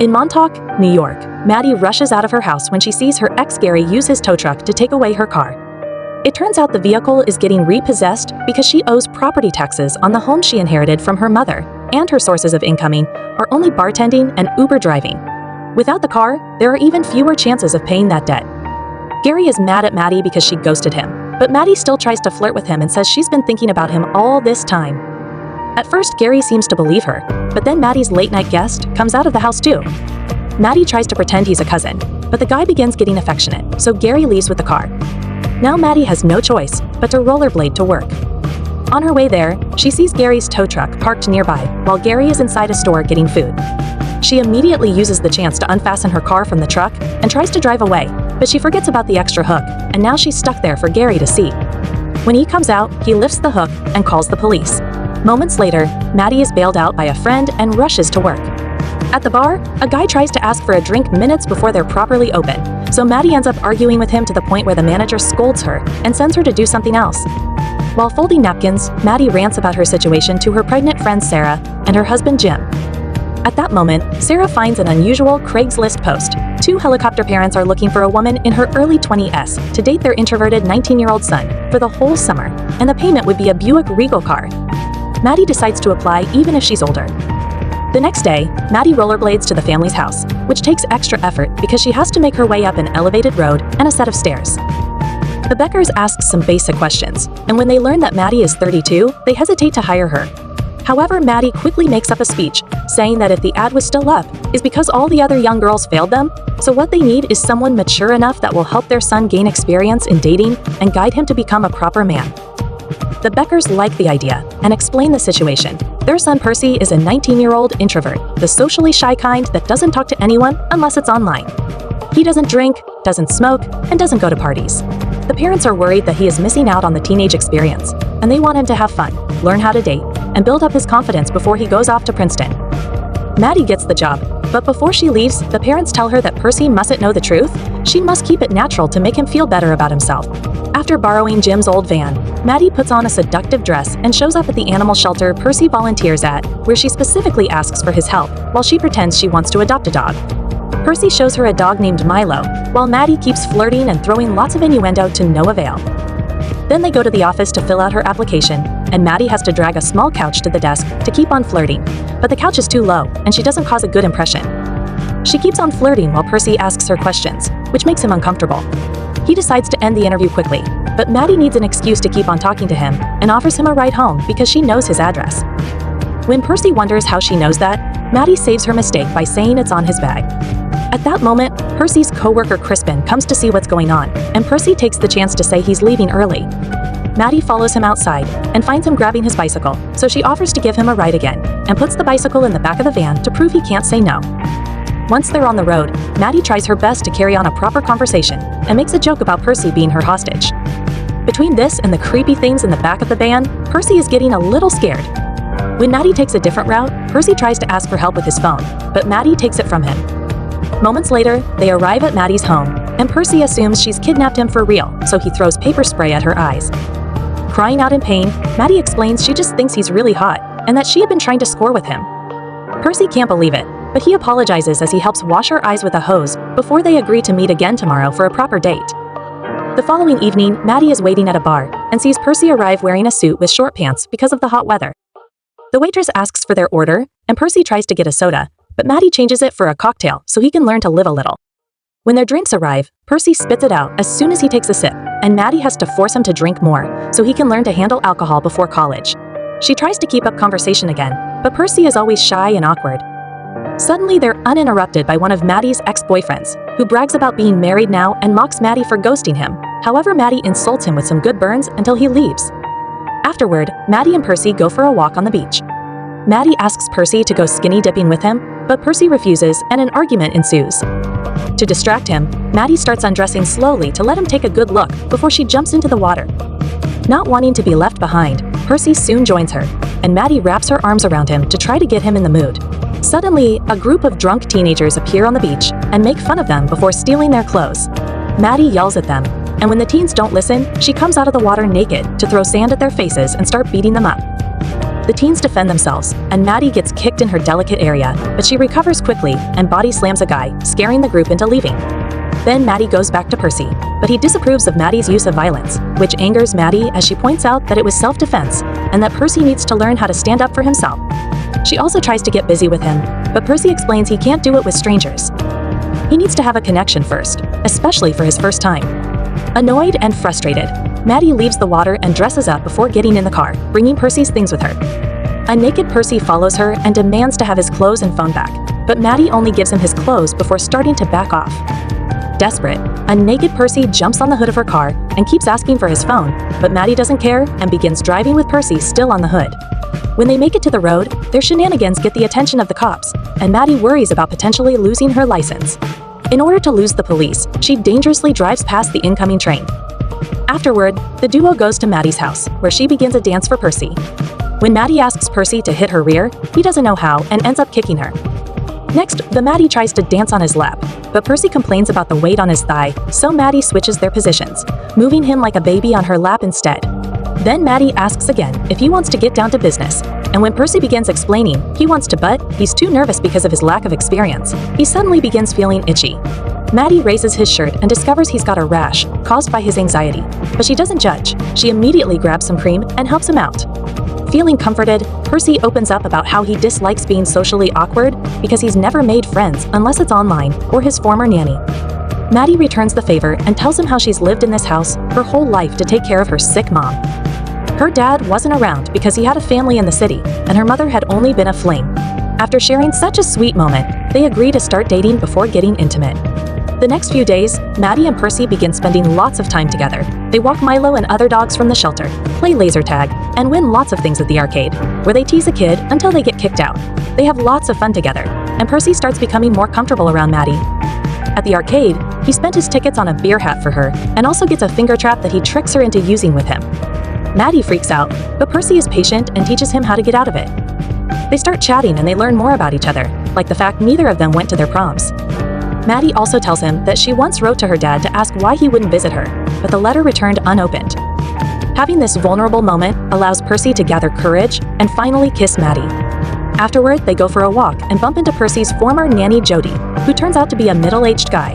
In Montauk, New York, Maddie rushes out of her house when she sees her ex Gary use his tow truck to take away her car. It turns out the vehicle is getting repossessed because she owes property taxes on the home she inherited from her mother, and her sources of income are only bartending and Uber driving. Without the car, there are even fewer chances of paying that debt. Gary is mad at Maddie because she ghosted him, but Maddie still tries to flirt with him and says she's been thinking about him all this time. At first, Gary seems to believe her, but then Maddie's late-night guest comes out of the house too. Maddie tries to pretend he's a cousin, but the guy begins getting affectionate, so Gary leaves with the car. Now Maddie has no choice but to rollerblade to work. On her way there, she sees Gary's tow truck parked nearby while Gary is inside a store getting food. She immediately uses the chance to unfasten her car from the truck and tries to drive away, but she forgets about the extra hook, and now she's stuck there for Gary to see. When he comes out, he lifts the hook and calls the police. Moments later, Maddie is bailed out by a friend and rushes to work. At the bar, a guy tries to ask for a drink minutes before they're properly open, so Maddie ends up arguing with him to the point where the manager scolds her and sends her to do something else. While folding napkins, Maddie rants about her situation to her pregnant friend Sarah and her husband Jim. At that moment, Sarah finds an unusual Craigslist post. 2 helicopter parents are looking for a woman in her early 20s to date their introverted 19-year-old son for the whole summer, and the payment would be a Buick Regal car. Maddie decides to apply even if she's older. The next day, Maddie rollerblades to the family's house, which takes extra effort because she has to make her way up an elevated road and a set of stairs. The Beckers ask some basic questions, and when they learn that Maddie is 32, they hesitate to hire her. However, Maddie quickly makes up a speech, saying that if the ad was still up, is because all the other young girls failed them, so what they need is someone mature enough that will help their son gain experience in dating and guide him to become a proper man. The Beckers like the idea and explain the situation. Their son Percy is a 19-year-old introvert, the socially shy kind that doesn't talk to anyone unless it's online. He doesn't drink, doesn't smoke, and doesn't go to parties. The parents are worried that he is missing out on the teenage experience, and they want him to have fun, learn how to date, and build up his confidence before he goes off to Princeton. Maddie gets the job, but before she leaves, the parents tell her that Percy mustn't know the truth. She must keep it natural to make him feel better about himself. After borrowing Jim's old van, Maddie puts on a seductive dress and shows up at the animal shelter Percy volunteers at, where she specifically asks for his help, while she pretends she wants to adopt a dog. Percy shows her a dog named Milo, while Maddie keeps flirting and throwing lots of innuendo to no avail. Then they go to the office to fill out her application, and Maddie has to drag a small couch to the desk to keep on flirting, but the couch is too low, and she doesn't cause a good impression. She keeps on flirting while Percy asks her questions, which makes him uncomfortable. He decides to end the interview quickly, but Maddie needs an excuse to keep on talking to him and offers him a ride home because she knows his address. When Percy wonders how she knows that, Maddie saves her mistake by saying it's on his bag. At that moment, Percy's coworker Crispin comes to see what's going on, and Percy takes the chance to say he's leaving early. Maddie follows him outside and finds him grabbing his bicycle, so she offers to give him a ride again and puts the bicycle in the back of the van to prove he can't say no. Once they're on the road, Maddie tries her best to carry on a proper conversation and makes a joke about Percy being her hostage. Between this and the creepy things in the back of the van, Percy is getting a little scared. When Maddie takes a different route, Percy tries to ask for help with his phone, but Maddie takes it from him. Moments later, they arrive at Maddie's home, and Percy assumes she's kidnapped him for real, so he throws paper spray at her eyes. Crying out in pain, Maddie explains she just thinks he's really hot, and that she had been trying to score with him. Percy can't believe it, but he apologizes as he helps wash her eyes with a hose before they agree to meet again tomorrow for a proper date. The following evening, Maddie is waiting at a bar and sees Percy arrive wearing a suit with short pants because of the hot weather. The waitress asks for their order, and Percy tries to get a soda, but Maddie changes it for a cocktail so he can learn to live a little. When their drinks arrive, Percy spits it out as soon as he takes a sip, and Maddie has to force him to drink more so he can learn to handle alcohol before college. She tries to keep up conversation again, but Percy is always shy and awkward. Suddenly, they're uninterrupted by one of Maddie's ex-boyfriends, who brags about being married now and mocks Maddie for ghosting him. However, Maddie insults him with some good burns until he leaves. Afterward, Maddie and Percy go for a walk on the beach. Maddie asks Percy to go skinny dipping with him, but Percy refuses and an argument ensues. To distract him, Maddie starts undressing slowly to let him take a good look before she jumps into the water. Not wanting to be left behind, Percy soon joins her, and Maddie wraps her arms around him to try to get him in the mood. Suddenly, a group of drunk teenagers appear on the beach and make fun of them before stealing their clothes. Maddie yells at them, and when the teens don't listen, she comes out of the water naked to throw sand at their faces and start beating them up. The teens defend themselves, and Maddie gets kicked in her delicate area, but she recovers quickly and body slams a guy, scaring the group into leaving. Then Maddie goes back to Percy, but he disapproves of Maddie's use of violence, which angers Maddie as she points out that it was self-defense and that Percy needs to learn how to stand up for himself. She also tries to get busy with him, but Percy explains he can't do it with strangers. He needs to have a connection first, especially for his first time. Annoyed and frustrated, Maddie leaves the water and dresses up before getting in the car, bringing Percy's things with her. A naked Percy follows her and demands to have his clothes and phone back, but Maddie only gives him his clothes before starting to back off. Desperate, a naked Percy jumps on the hood of her car and keeps asking for his phone, but Maddie doesn't care and begins driving with Percy still on the hood. When they make it to the road, their shenanigans get the attention of the cops, and Maddie worries about potentially losing her license. In order to lose the police, she dangerously drives past the incoming train. Afterward, the duo goes to Maddie's house, where she begins a dance for Percy. When Maddie asks Percy to hit her rear, he doesn't know how and ends up kicking her. Next, the Maddie tries to dance on his lap, but Percy complains about the weight on his thigh, so Maddie switches their positions, moving him like a baby on her lap instead. Then Maddie asks again if he wants to get down to business, and when Percy begins explaining he wants to butt, he's too nervous because of his lack of experience. He suddenly begins feeling itchy. Maddie raises his shirt and discovers he's got a rash caused by his anxiety, but she doesn't judge. She immediately grabs some cream and helps him out. Feeling comforted, Percy opens up about how he dislikes being socially awkward because he's never made friends unless it's online or his former nanny. Maddie returns the favor and tells him how she's lived in this house her whole life to take care of her sick mom. Her dad wasn't around because he had a family in the city, and her mother had only been a fling. After sharing such a sweet moment, they agree to start dating before getting intimate. The next few days, Maddie and Percy begin spending lots of time together. They walk Milo and other dogs from the shelter, play laser tag, and win lots of things at the arcade, where they tease a kid until they get kicked out. They have lots of fun together, and Percy starts becoming more comfortable around Maddie. At the arcade, he spent his tickets on a beer hat for her, and also gets a finger trap that he tricks her into using with him. Maddie freaks out, but Percy is patient and teaches him how to get out of it. They start chatting and they learn more about each other, like the fact neither of them went to their proms. Maddie also tells him that she once wrote to her dad to ask why he wouldn't visit her, but the letter returned unopened. Having this vulnerable moment allows Percy to gather courage and finally kiss Maddie. Afterward, they go for a walk and bump into Percy's former nanny Jody, who turns out to be a middle-aged guy.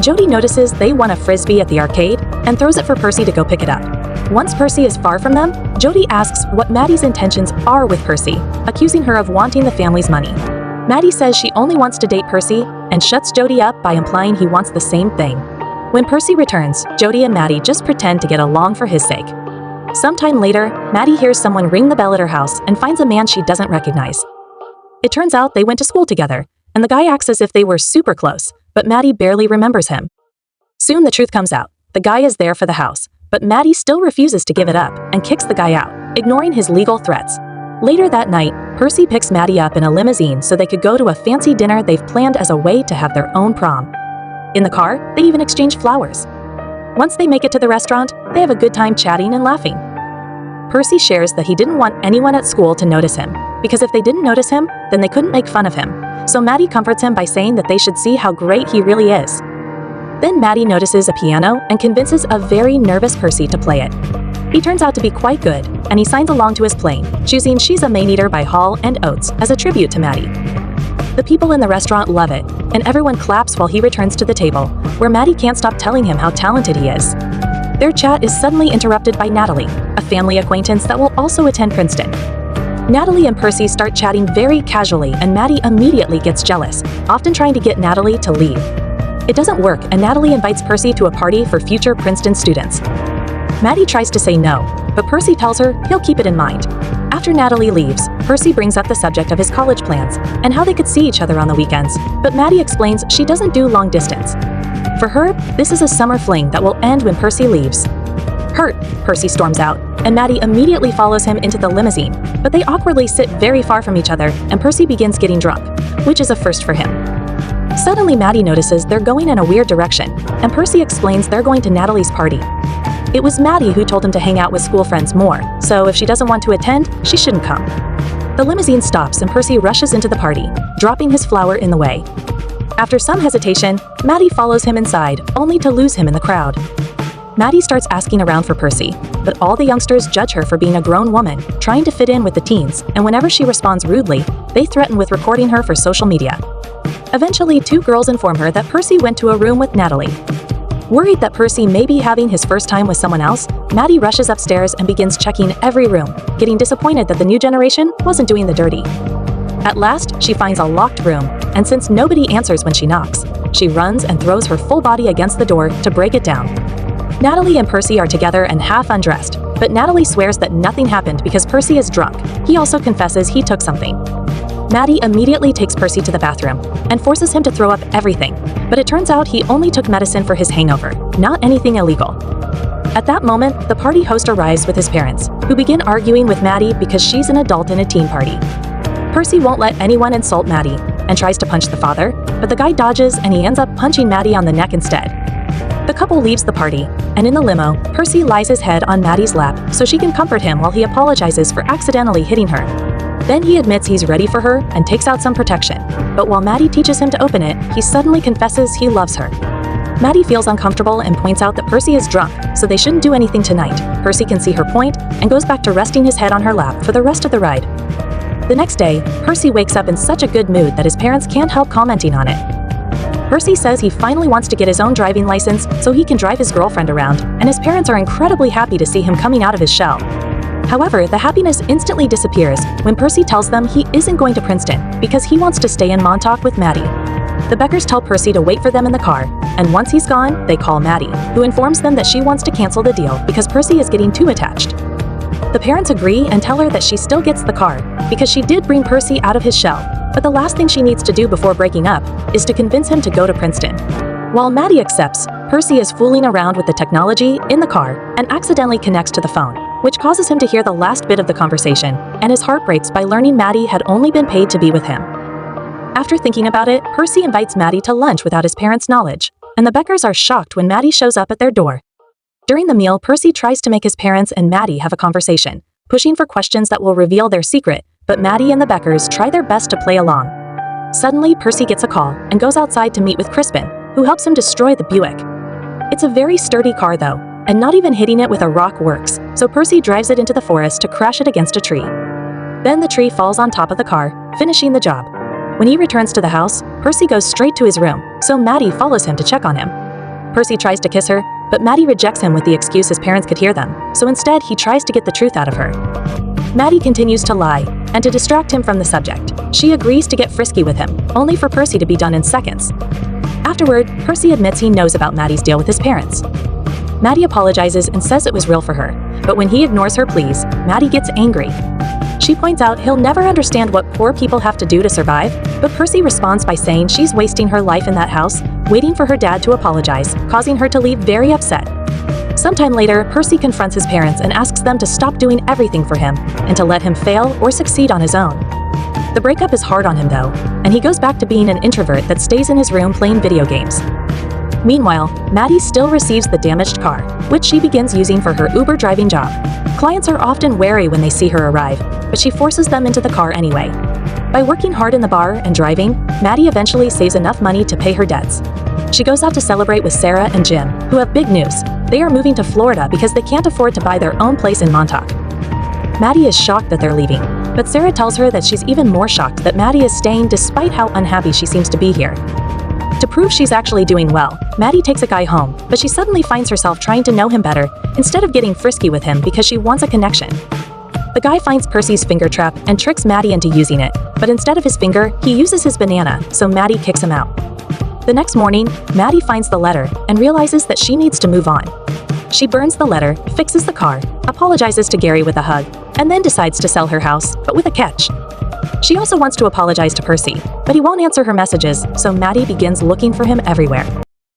Jody notices they won a frisbee at the arcade and throws it for Percy to go pick it up. Once Percy is far from them, Jody asks what Maddie's intentions are with Percy, accusing her of wanting the family's money. Maddie says she only wants to date Percy and shuts Jody up by implying he wants the same thing. When Percy returns, Jody and Maddie just pretend to get along for his sake. Sometime later, Maddie hears someone ring the bell at her house and finds a man she doesn't recognize. It turns out they went to school together, and the guy acts as if they were super close, but Maddie barely remembers him. Soon the truth comes out. The guy is there for the house, but Maddie still refuses to give it up and kicks the guy out, ignoring his legal threats. Later that night, Percy picks Maddie up in a limousine so they could go to a fancy dinner they've planned as a way to have their own prom. In the car, they even exchange flowers. Once they make it to the restaurant, they have a good time chatting and laughing. Percy shares that he didn't want anyone at school to notice him, because if they didn't notice him, then they couldn't make fun of him. So Maddie comforts him by saying that they should see how great he really is. Then Maddie notices a piano and convinces a very nervous Percy to play it. He turns out to be quite good, and he signs along to his playing, choosing She's a Maneater by Hall & Oates as a tribute to Maddie. The people in the restaurant love it, and everyone claps while he returns to the table, where Maddie can't stop telling him how talented he is. Their chat is suddenly interrupted by Natalie, a family acquaintance that will also attend Princeton. Natalie and Percy start chatting very casually, and Maddie immediately gets jealous, often trying to get Natalie to leave. It doesn't work, and Natalie invites Percy to a party for future Princeton students. Maddie tries to say no, but Percy tells her he'll keep it in mind. After Natalie leaves, Percy brings up the subject of his college plans and how they could see each other on the weekends, but Maddie explains she doesn't do long distance. For her, this is a summer fling that will end when Percy leaves. Hurt, Percy storms out, and Maddie immediately follows him into the limousine, but they awkwardly sit very far from each other, and Percy begins getting drunk, which is a first for him. Suddenly, Maddie notices they're going in a weird direction, and Percy explains they're going to Natalie's party. It was Maddie who told him to hang out with school friends more, so if she doesn't want to attend, she shouldn't come. The limousine stops and Percy rushes into the party, dropping his flower in the way. After some hesitation, Maddie follows him inside, only to lose him in the crowd. Maddie starts asking around for Percy, but all the youngsters judge her for being a grown woman, trying to fit in with the teens, and whenever she responds rudely, they threaten with recording her for social media. Eventually, 2 girls inform her that Percy went to a room with Natalie. Worried that Percy may be having his first time with someone else, Maddie rushes upstairs and begins checking every room, getting disappointed that the new generation wasn't doing the dirty. At last, she finds a locked room, and since nobody answers when she knocks, she runs and throws her full body against the door to break it down. Natalie and Percy are together and half undressed, but Natalie swears that nothing happened because Percy is drunk. He also confesses he took something. Maddie immediately takes Percy to the bathroom and forces him to throw up everything, but it turns out he only took medicine for his hangover, not anything illegal. At that moment, the party host arrives with his parents, who begin arguing with Maddie because she's an adult in a teen party. Percy won't let anyone insult Maddie and tries to punch the father, but the guy dodges and he ends up punching Maddie on the neck instead. The couple leaves the party, and in the limo, Percy lies his head on Maddie's lap so she can comfort him while he apologizes for accidentally hitting her. Then he admits he's ready for her and takes out some protection, but while Maddie teaches him to open it, he suddenly confesses he loves her. Maddie feels uncomfortable and points out that Percy is drunk, so they shouldn't do anything tonight. Percy can see her point and goes back to resting his head on her lap for the rest of the ride. The next day, Percy wakes up in such a good mood that his parents can't help commenting on it. Percy says he finally wants to get his own driving license so he can drive his girlfriend around, and his parents are incredibly happy to see him coming out of his shell. However, the happiness instantly disappears when Percy tells them he isn't going to Princeton because he wants to stay in Montauk with Maddie. The Beckers tell Percy to wait for them in the car, and once he's gone, they call Maddie, who informs them that she wants to cancel the deal because Percy is getting too attached. The parents agree and tell her that she still gets the car because she did bring Percy out of his shell, but the last thing she needs to do before breaking up is to convince him to go to Princeton. While Maddie accepts, Percy is fooling around with the technology in the car and accidentally connects to the phone, which causes him to hear the last bit of the conversation, and his heart breaks by learning Maddie had only been paid to be with him. After thinking about it, Percy invites Maddie to lunch without his parents' knowledge, and the Beckers are shocked when Maddie shows up at their door. During the meal, Percy tries to make his parents and Maddie have a conversation, pushing for questions that will reveal their secret, but Maddie and the Beckers try their best to play along. Suddenly, Percy gets a call and goes outside to meet with Crispin, who helps him destroy the Buick. It's a very sturdy car though, and not even hitting it with a rock works, so Percy drives it into the forest to crash it against a tree. Then the tree falls on top of the car, finishing the job. When he returns to the house, Percy goes straight to his room, so Maddie follows him to check on him. Percy tries to kiss her, but Maddie rejects him with the excuse his parents could hear them, so instead he tries to get the truth out of her. Maddie continues to lie, and to distract him from the subject, she agrees to get frisky with him, only for Percy to be done in seconds. Afterward, Percy admits he knows about Maddie's deal with his parents. Maddie apologizes and says it was real for her, but when he ignores her pleas, Maddie gets angry. She points out he'll never understand what poor people have to do to survive, but Percy responds by saying she's wasting her life in that house, waiting for her dad to apologize, causing her to leave very upset. Sometime later, Percy confronts his parents and asks them to stop doing everything for him and to let him fail or succeed on his own. The breakup is hard on him though, and he goes back to being an introvert that stays in his room playing video games. Meanwhile, Maddie still receives the damaged car, which she begins using for her Uber driving job. Clients are often wary when they see her arrive, but she forces them into the car anyway. By working hard in the bar and driving, Maddie eventually saves enough money to pay her debts. She goes out to celebrate with Sarah and Jim, who have big news. They are moving to Florida because they can't afford to buy their own place in Montauk. Maddie is shocked that they're leaving, but Sarah tells her that she's even more shocked that Maddie is staying despite how unhappy she seems to be here. To prove she's actually doing well, Maddie takes a guy home, but she suddenly finds herself trying to know him better instead of getting frisky with him because she wants a connection. The guy finds Percy's finger trap and tricks Maddie into using it, but instead of his finger, he uses his banana, so Maddie kicks him out. The next morning, Maddie finds the letter and realizes that she needs to move on. She burns the letter, fixes the car, apologizes to Gary with a hug, and then decides to sell her house, but with a catch. She also wants to apologize to Percy, but he won't answer her messages, so Maddie begins looking for him everywhere.